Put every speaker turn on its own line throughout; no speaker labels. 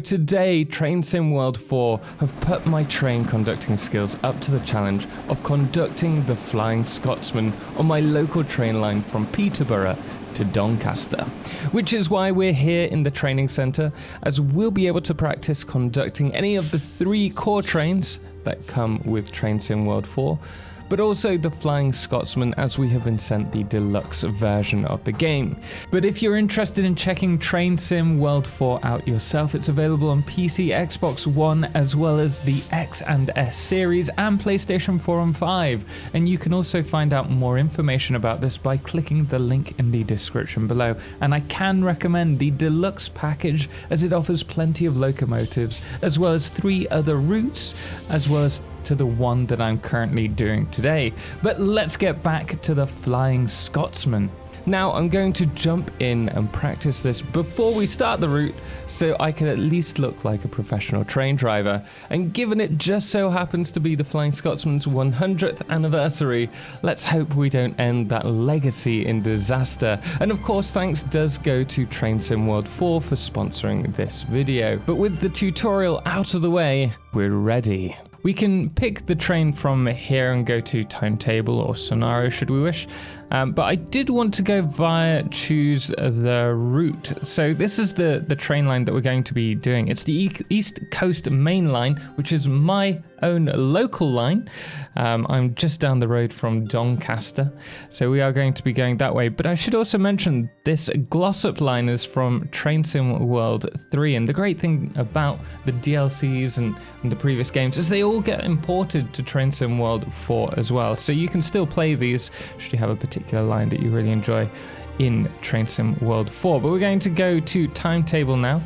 Today, Train Sim World 4 have put my train conducting skills up to the challenge of conducting the Flying Scotsman on my local train line from Peterborough to Doncaster, which is why we're here in the training centre, as we'll be able to practice conducting any of the 3 core trains that come with Train Sim World 4, but also the Flying Scotsman, as we have been sent the deluxe version of the game. But if you're interested in checking Train Sim World 4 out yourself, it's available on PC, Xbox One, as well as the X and S series and PlayStation 4 and 5. And you can also find out more information about this by clicking the link in the description below. And I can recommend the deluxe package, as it offers plenty of locomotives, as well as 3 other routes, as well as to the one that I'm currently doing today. But let's get back to the Flying Scotsman. Now I'm going to jump in and practice this before we start the route, so I can at least look like a professional train driver. And given it just so happens to be the Flying Scotsman's 100th anniversary, let's hope we don't end that legacy in disaster. And of course, thanks does go to Train Sim World 4 for sponsoring this video. But with the tutorial out of the way, we're ready. We can pick the train from here and go to timetable or scenario should we wish, but I did want to go via choose the route. So this is the train line that we're going to be doing. It's the East Coast Main Line, which is my own local line. I'm just down the road from Doncaster, so we are going to be going that way. But I should also mention this Glossop line is from Train Sim World 3, and the great thing about the DLCs and the previous games is they all get imported to Train Sim World 4 as well, so you can still play these should you have a particular line that you really enjoy in Train Sim World 4. But we're going to go to timetable now.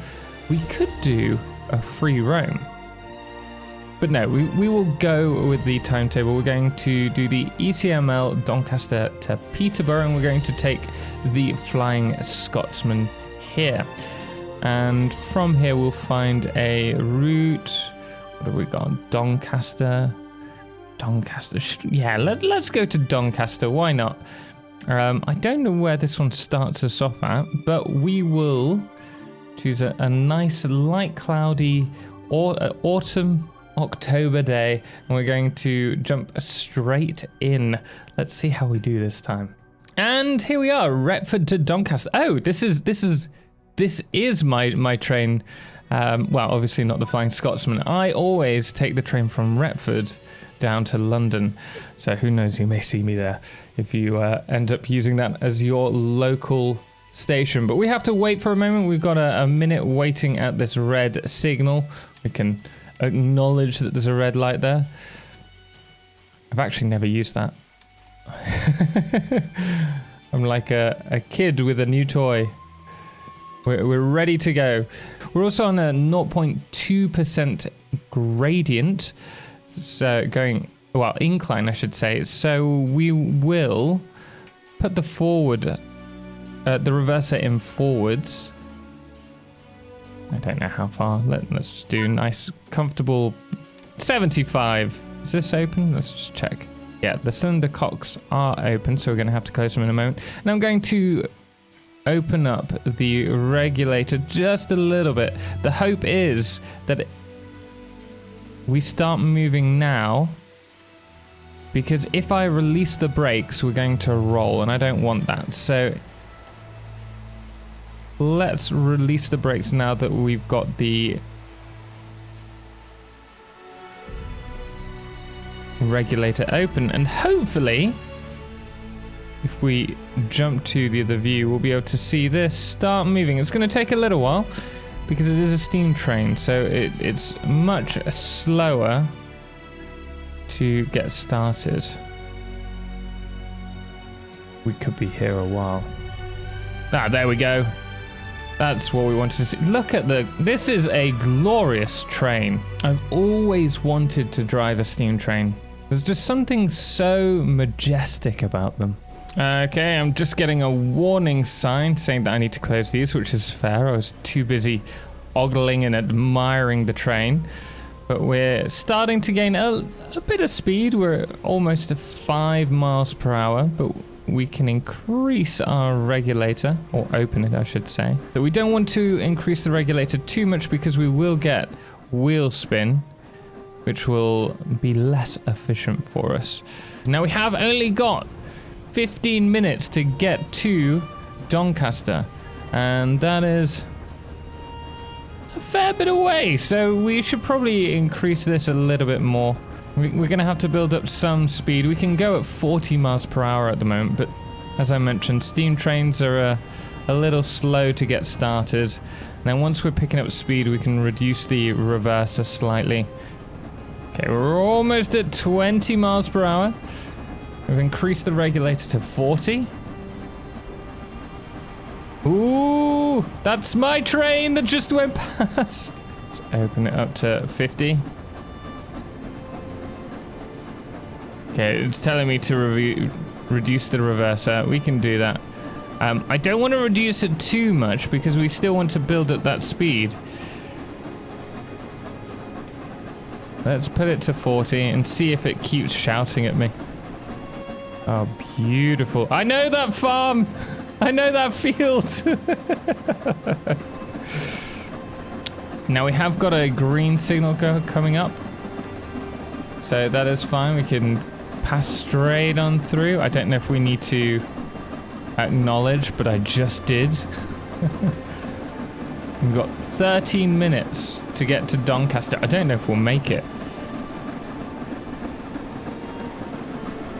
We could do a free roam, but no, we will go with the timetable. We're going to do the ETML Doncaster to Peterborough, and we're going to take the Flying Scotsman here. And from here we'll find a route. What have we got? Doncaster. Yeah, let's go to Doncaster. Why not? I don't know where this one starts us off at, but we will choose a nice light cloudy autumn October day, and we're going to jump straight in. Let's see how we do this time. And here we are, Retford to Doncaster. Oh, this is my train. Well, obviously not the Flying Scotsman. I always take the train from Retford down to London, so who knows, you may see me there if you end up using that as your local station. But we have to wait for a moment. We've got a minute waiting at this red signal. We can acknowledge that there's a red light there. I've actually never used that. I'm like a kid with a new toy. We're ready to go. We're also on a 0.2% gradient, so going, well, incline I should say. So we will put the reverser in forwards. I don't know how far. Let's just do nice, comfortable 75. Is this open? Let's just check. Yeah, the cylinder cocks are open, so we're going to have to close them in a moment. And I'm going to open up the regulator just a little bit. The hope is that we start moving now, because if I release the brakes, we're going to roll, and I don't want that. So let's release the brakes now that we've got the regulator open, and hopefully if we jump to the other view, we'll be able to see this start moving. It's going to take a little while because it is a steam train, so it's much slower to get started. We could be here a while. Ah, there we go. That's what we wanted to see. Look at this is a glorious train. I've always wanted to drive a steam train. There's just something so majestic about them. Okay, I'm just getting a warning sign saying that I need to close these, which is fair. I was too busy ogling and admiring the train. But we're starting to gain a bit of speed. We're almost at 5 miles per hour, but we can increase our regulator, or open it I should say. But we don't want to increase the regulator too much because we will get wheel spin, which will be less efficient for us. Now we have only got 15 minutes to get to Doncaster, and that is a fair bit away, so we should probably increase this a little bit more. We're going to have to build up some speed. We can go at 40 miles per hour at the moment, but as I mentioned, steam trains are a little slow to get started. Now once we're picking up speed, we can reduce the reverser slightly. Okay, we're almost at 20 miles per hour. We've increased the regulator to 40. Ooh, that's my train that just went past. Let's open it up to 50. Okay, it's telling me to reduce the reverser. We can do that. I don't want to reduce it too much because we still want to build at that speed. Let's put it to 40 and see if it keeps shouting at me. Oh, beautiful. I know that farm. I know that field. Now we have got a green signal coming up. So that is fine. We can pass straight on through. I don't know if we need to acknowledge, but I just did. We've got 13 minutes to get to Doncaster. I don't know if we'll make it.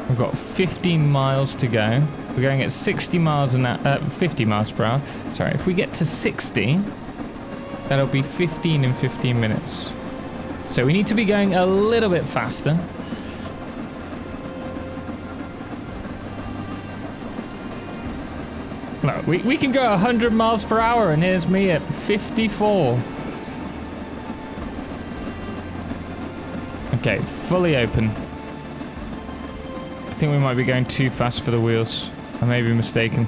We've got 15 miles to go. We're going at 60 miles an hour, 50 miles per hour. Sorry, if we get to 60, that'll be 15 in 15 minutes. So we need to be going a little bit faster. No, we can go 100 miles per hour, and here's me at 54. Okay, fully open. I think we might be going too fast for the wheels. I may be mistaken.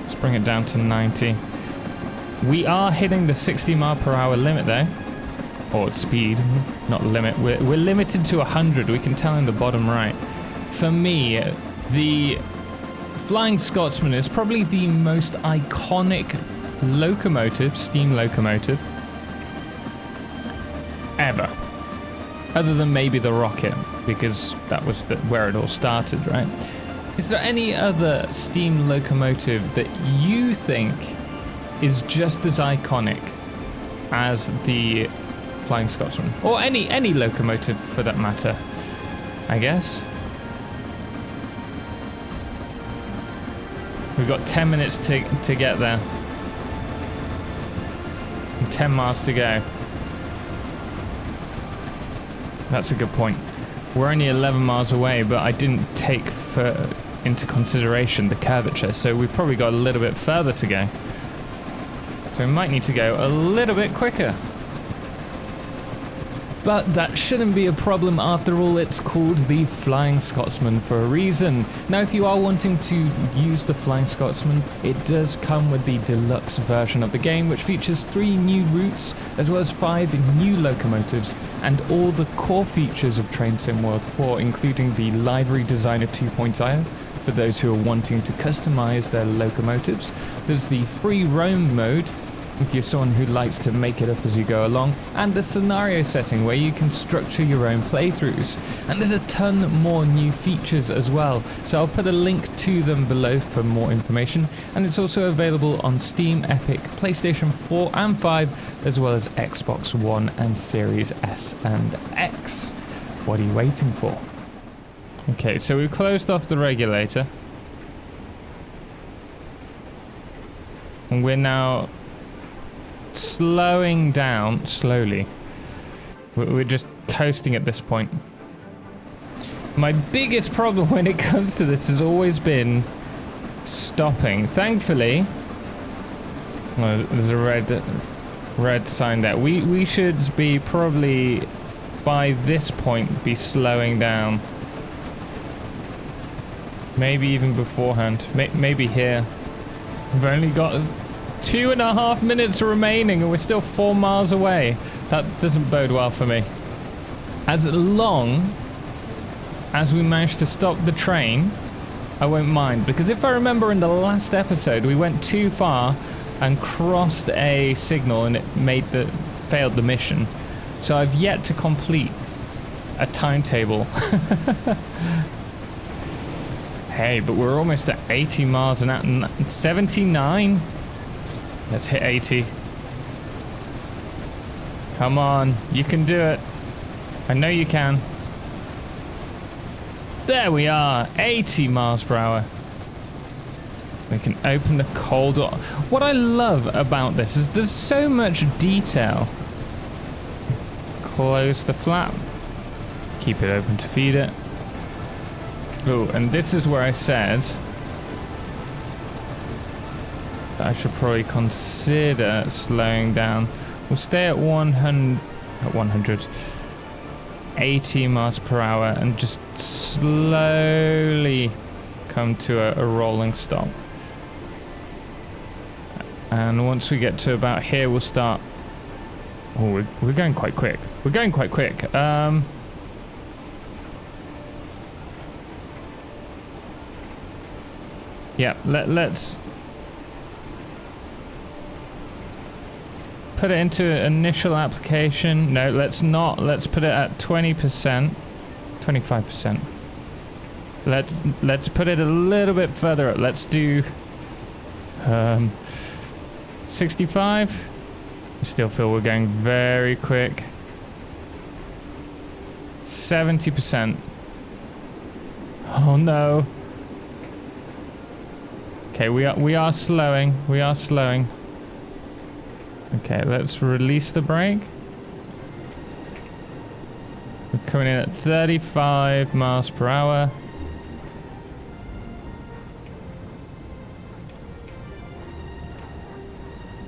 Let's bring it down to 90. We are hitting the 60 mile per hour limit though. Or speed, not limit. We're limited to 100. We can tell in the bottom right. For me, the Flying Scotsman is probably the most iconic locomotive, steam locomotive, ever. Other than maybe the rocket, because that was where it all started, right? Is there any other steam locomotive that you think is just as iconic as the Flying Scotsman? Or any locomotive for that matter, I guess? We've got 10 minutes to get there. And 10 miles to go. That's a good point. We're only 11 miles away, but I didn't take into consideration the curvature, so we've probably got a little bit further to go. So we might need to go a little bit quicker. But that shouldn't be a problem after all. It's called the Flying Scotsman for a reason. Now, if you are wanting to use the Flying Scotsman, it does come with the deluxe version of the game, which features 3 new routes, as well as 5 new locomotives, and all the core features of Train Sim World 4, including the Livery Designer 2.0, for those who are wanting to customize their locomotives. There's the free roam mode, if you're someone who likes to make it up as you go along, and the scenario setting where you can structure your own playthroughs. And there's a ton more new features as well, so I'll put a link to them below for more information. And it's also available on Steam, Epic, PlayStation 4 and 5, as well as Xbox One and Series S and X. What are you waiting for? Okay, so we've closed off the regulator. And we're now slowing down slowly. We're just coasting at this point. My biggest problem when it comes to this has always been stopping. Thankfully, well, there's a red sign there. We should be probably by this point be slowing down. Maybe even beforehand. Maybe here. We've only got 2.5 minutes remaining and we're still 4 miles away. That doesn't bode well for me. As long as we manage to stop the train I won't mind. Because if I remember in the last episode, we went too far and crossed a signal and it failed the mission. So I've yet to complete a timetable. Hey, but we're almost at 80 miles an hour. 79? Let's hit 80. Come on, you can do it. I know you can. There we are, 80 miles per hour. We can open the cold door. What I love about this is there's so much detail. Close the flap. Keep it open to feed it. Oh, and this is where I said that I should probably consider slowing down. We'll stay at 180 miles per hour and just slowly come to a rolling stop. And once we get to about here, we'll start. Oh, we're going quite quick. We're going quite quick. Yeah, let's put it into initial application. No, let's not. Let's put it at 20%, 25%. Let's put it a little bit further up. Let's do 65. I still feel we're going very quick. 70%. Oh no. Okay, we are slowing. We are slowing. Okay, let's release the brake. We're coming in at 35 miles per hour.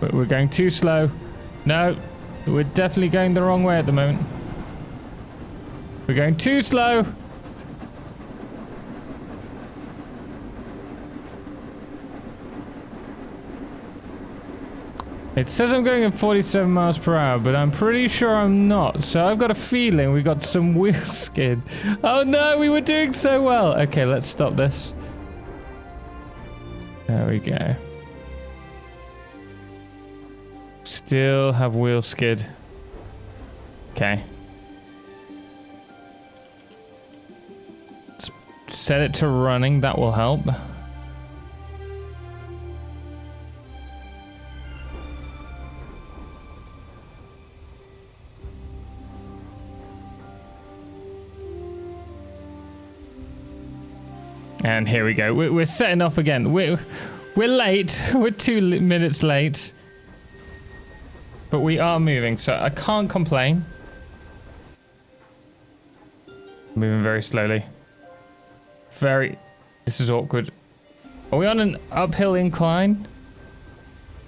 But we're going too slow. No, we're definitely going the wrong way at the moment. We're going too slow. It says I'm going at 47 miles per hour, but I'm pretty sure I'm not. So I've got a feeling we got some wheel skid. Oh no, we were doing so well. Okay, let's stop this. There we go. Still have wheel skid. Okay. Let's set it to running, that will help. And here we go. We're setting off again. We're late. We're 2 minutes late. But we are moving, so I can't complain. Moving very slowly. This is awkward. Are we on an uphill incline?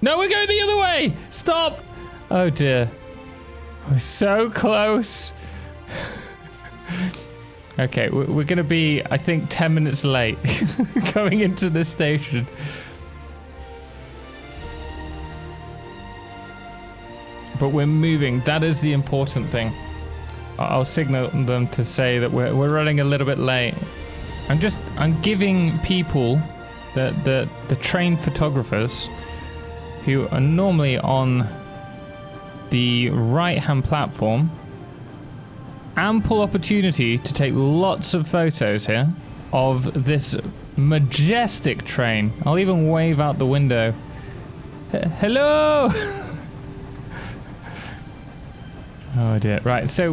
No, we're going the other way! Stop! Oh dear. We're so close. Okay, we're gonna be, I think, 10 minutes late going into the station. But we're moving. That is the important thing. I'll signal them to say that we're running a little bit late. I'm giving people, the trained photographers, who are normally on the right-hand platform, ample opportunity to take lots of photos here of this majestic train. I'll even wave out the window. Hello! Oh dear. Right, so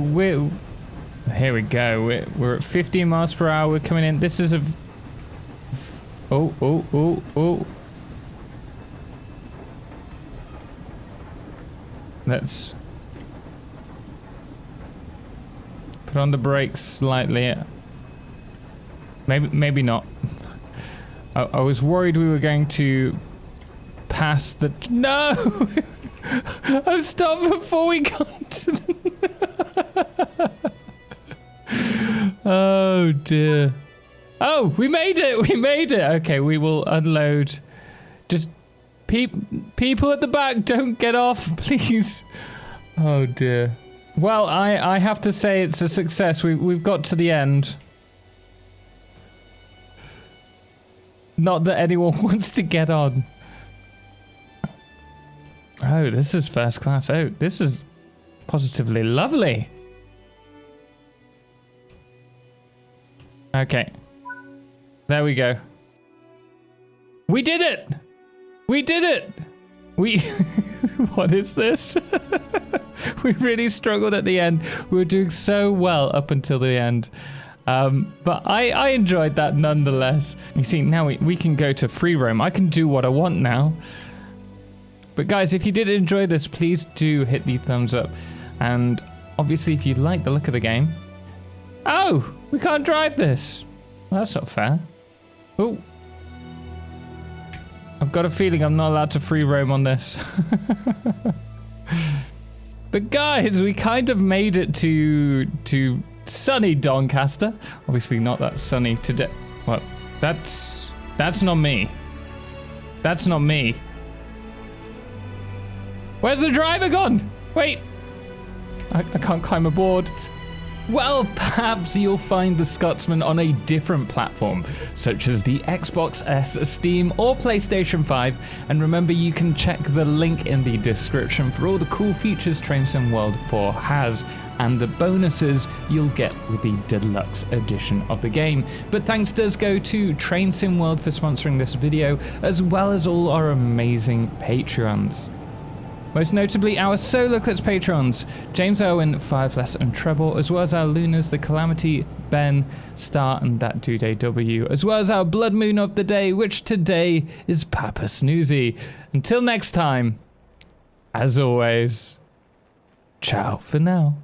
here we go. We're at 15 miles per hour. We're coming in. This is a... Oh. Let's put on the brakes slightly. Maybe not. I was worried we were going to pass the... No! I've stopped before we got to the... Oh dear. Oh, we made it! We made it! Okay, we will unload. Just people at the back, don't get off, please. Oh dear. Well, I have to say it's a success. We've got to the end. Not that anyone wants to get on. Oh, this is first class. Oh, this is positively lovely. Okay. There we go. We did it! We did it! We... What is this? We really struggled at the end. We were doing so well up until the end. But I enjoyed that nonetheless. You see, now we can go to free roam. I can do what I want now. But guys, if you did enjoy this, please do hit the thumbs up. And obviously, if you like the look of the game... Oh! We can't drive this! Well, that's not fair. Oh. I've got a feeling I'm not allowed to free roam on this. But guys, we kind of made it to sunny Doncaster. Obviously not that sunny today. Well, that's not me. That's not me. Where's the driver gone? Wait. I can't climb aboard. Well, perhaps you'll find the Scotsman on a different platform, such as the Xbox S, Steam, or PlayStation 5. And remember, you can check the link in the description for all the cool features Train Sim World 4 has, and the bonuses you'll get with the deluxe edition of the game. But thanks does go to Train Sim World for sponsoring this video, as well as all our amazing Patreons. Most notably our Solarclipse patrons, James Owen, Firefless and Treble, as well as our Lunas, The Calamity, Ben, Star and That Dude AW, as well as our Blood Moon of the Day, which today is Papa Snoozy. Until next time, as always, ciao for now.